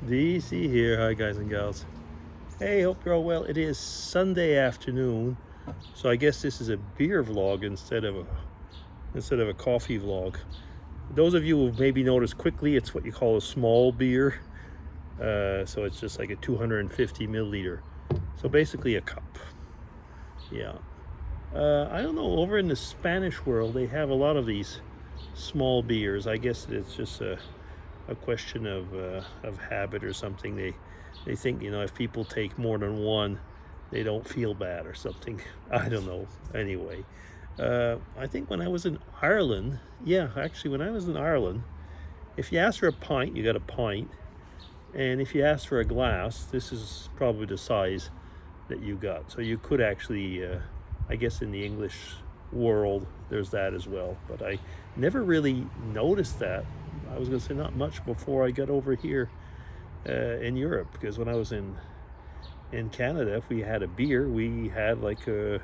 DC here. Hi, guys and gals. Hey, hope you're all well. It is Sunday afternoon, so I guess this is a beer vlog instead of a coffee vlog. Those of you who maybe noticed quickly, it's what you call a small beer. So it's just like a 250 milliliter. So basically a cup. Yeah. I don't know. Over in the Spanish world, they have a lot of these small beers. I guess it's just a question of habit or something. They think, if people take more than one, they don't feel bad or something. I don't know. Anyway, I think when I was in Ireland, when I was in Ireland, if you ask for a pint, you got a pint, and if you ask for a glass, this is probably the size that you got. So you could actually, I guess in the English world, there's that as well. But I never really noticed that. I was going to say not much before I got over here in Europe, because when I was in Canada, if we had a beer, we had like a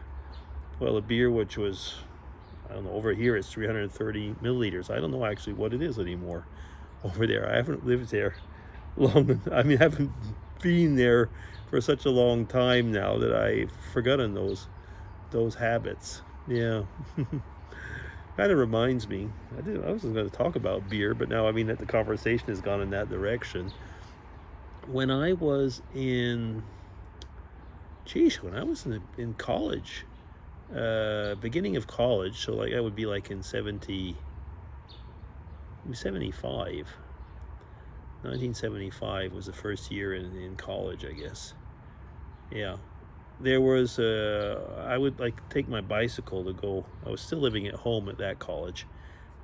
beer which was, I don't know, over here it's 330 milliliters. I don't know actually what it is anymore over there. I haven't lived there long. I mean, I haven't been there for such a long time now that I've forgotten those habits. Yeah. Kind of reminds me, I wasn't going to talk about beer, but now I mean that the conversation has gone in that direction. When I was in college, beginning of college, so like I would be like in 75. 1975 was the first year in college, I guess. Yeah. There was I would like take my bicycle to go. I was still living at home at that college,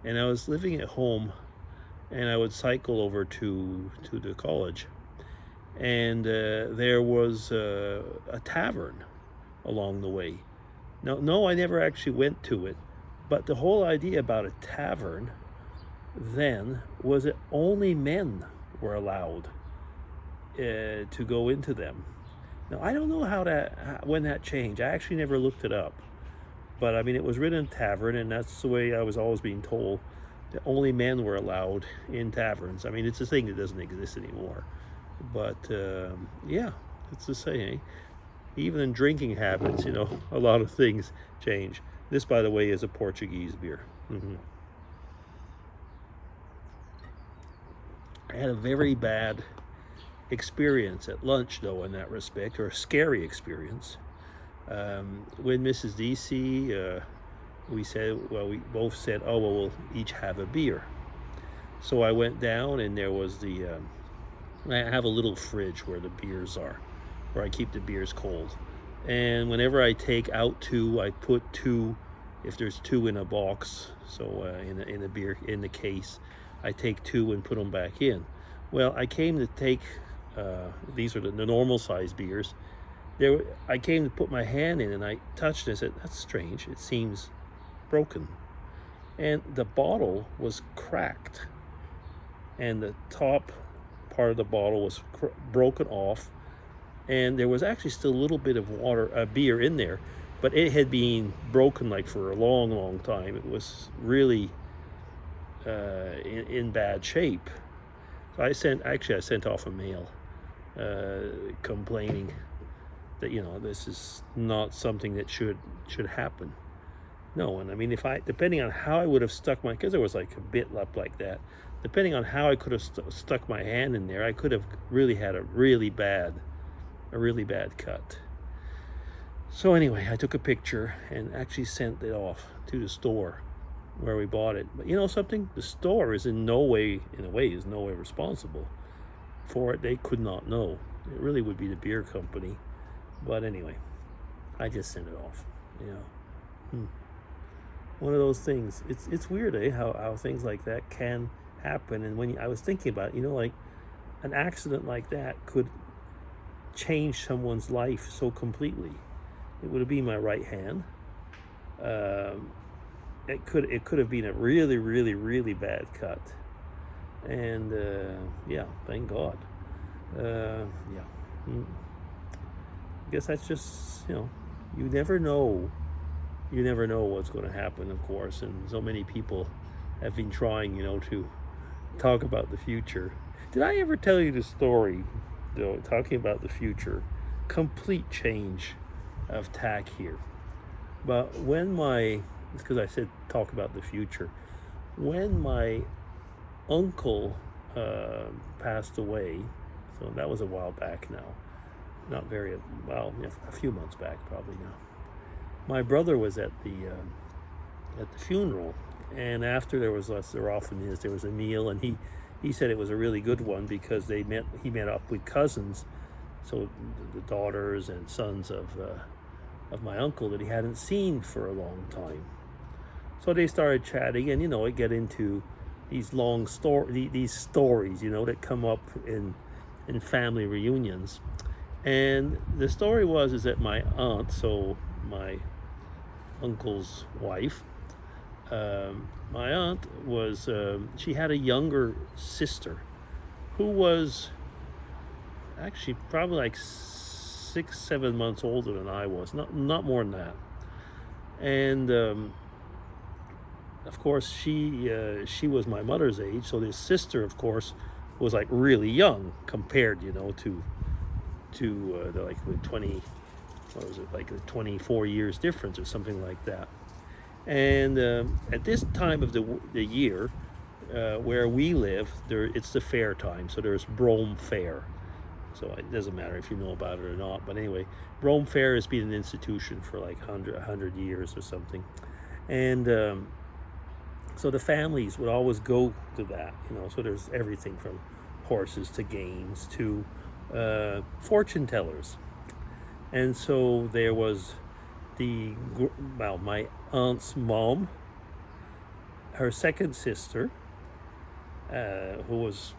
and I was living at home, and I would cycle over to the college, and there was a tavern along the way. No, I never actually went to it, but the whole idea about a tavern then was that only men were allowed to go into them. Now, I don't know when that changed. I actually never looked it up. But I mean, it was written in tavern, and that's the way I was always being told, that only men were allowed in taverns. I mean, it's a thing that doesn't exist anymore. But yeah, it's the same. Even in drinking habits, a lot of things change. This, by the way, is a Portuguese beer. I had a very bad experience at lunch, though, in that respect, or a scary experience. With Mrs. DC, we both said, oh, well, we'll each have a beer. So I went down, and there was I have a little fridge where the beers are, where I keep the beers cold. And whenever I take out two, I put two, if there's two in a box, so in the case, I take two and put them back in. Well, I came to take, these are the normal size beers. I came to put my hand in, and I touched it and said, that's strange, it seems broken. And the bottle was cracked, and the top part of the bottle was broken off, and there was actually still a little bit of beer in there, but it had been broken like for a long time. It was really in bad shape. So I sent off a mail complaining that this is not something that should happen. No, and I mean, depending on how I would have stuck because there was like a bit up like that, depending on how I could have stuck my hand in there, I could have really had a really bad cut. So anyway, I took a picture and actually sent it off to the store where we bought it. But you know something? The store is in no way responsible for it. They could not know. It really would be the beer company. But anyway, I just sent it off. One of those things. It's weird, how things like that can happen. And I was thinking about it, like an accident like that could change someone's life so completely. It would have been my right hand. It could have been a really bad cut. And thank God. I guess that's just, you never know what's going to happen, of course, and so many people have been trying, to talk about the future. Did I ever tell you the story, though, talking about the future? Complete change of tack here. But it's because I said talk about the future. When my uncle passed away, so that was a while back now. Not very, well, a few months back probably now. My brother was at the funeral, and after there often is, there was a meal, and he said it was a really good one because he met up with cousins, so the daughters and sons of my uncle that he hadn't seen for a long time. So they started chatting, and it get into these long these stories, that come up in family reunions. And the story is that my aunt, so my uncle's wife, my aunt was, she had a younger sister who was actually probably like 6-7 months older than I was, not more than that. And of course she was my mother's age, so this sister, of course, was like really young compared, to like 20, what was it, like a 24 years difference or something like that. And at this time of the year, where we live, it's the fair time, so there's Brome Fair. So it doesn't matter if you know about it or not, but anyway, Brome Fair has been an institution for like 100 years or something. And so the families would always go to that, so there's everything from horses to games to fortune tellers. And so there was my aunt's mom, her second sister, who was,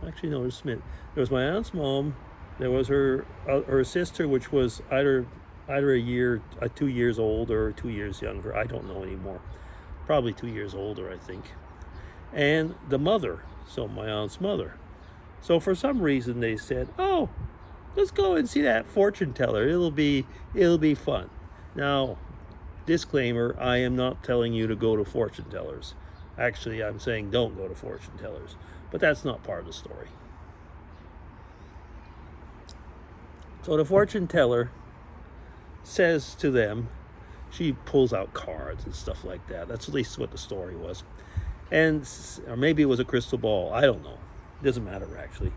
actually no, there was my aunt's mom, there was her sister, which was either 2 years old or 2 years younger, I don't know anymore, probably 2 years older, I think, and the mother, so my aunt's mother. So for some reason they said, oh, let's go and see that fortune teller, it'll be fun. Now, disclaimer, I am not telling you to go to fortune tellers. Actually, I'm saying don't go to fortune tellers, but that's not part of the story. So the fortune teller says to them, she pulls out cards and stuff like that. That's at least what the story was. Or maybe it was a crystal ball, I don't know. Doesn't matter, actually.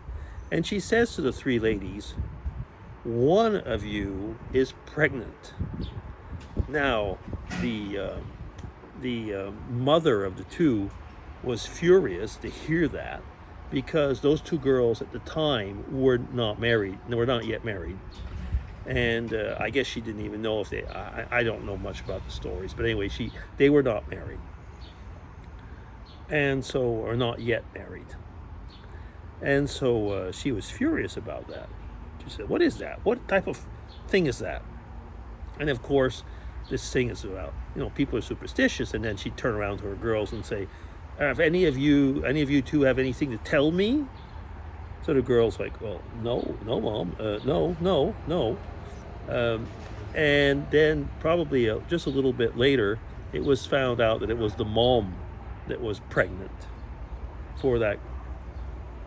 And she says to the three ladies, one of you is pregnant. Now, the mother of the two was furious to hear that, because those two girls at the time were not yet married. And I guess she didn't even know if I don't know much about the stories, but anyway, they were not married. And so, or not yet married. And so she was furious about that. She said, what is that? What type of thing is that? And of course, this thing is about, people are superstitious. And then she'd turn around to her girls and say, if any of you two have anything to tell me? So the girls like, well, no, Mom, no. And then probably just a little bit later, it was found out that it was the mom that was pregnant for that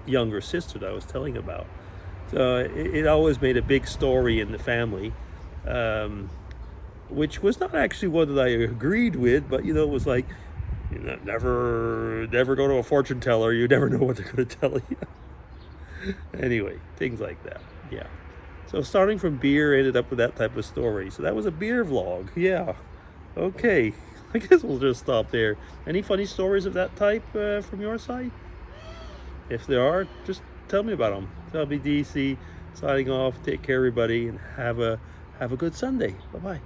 younger sister that I was telling about. So it always made a big story in the family, which was not actually one that I agreed with, but it was like, never go to a fortune teller. You never know what they're going to tell you. Anyway, things like that. Yeah. So starting from beer ended up with that type of story. So that was a beer vlog. Yeah. Okay. I guess we'll just stop there. Any funny stories of that type from your side? If there are, just tell me about them. So I'll be DC signing off. Take care, everybody, and have a good Sunday. Bye-bye.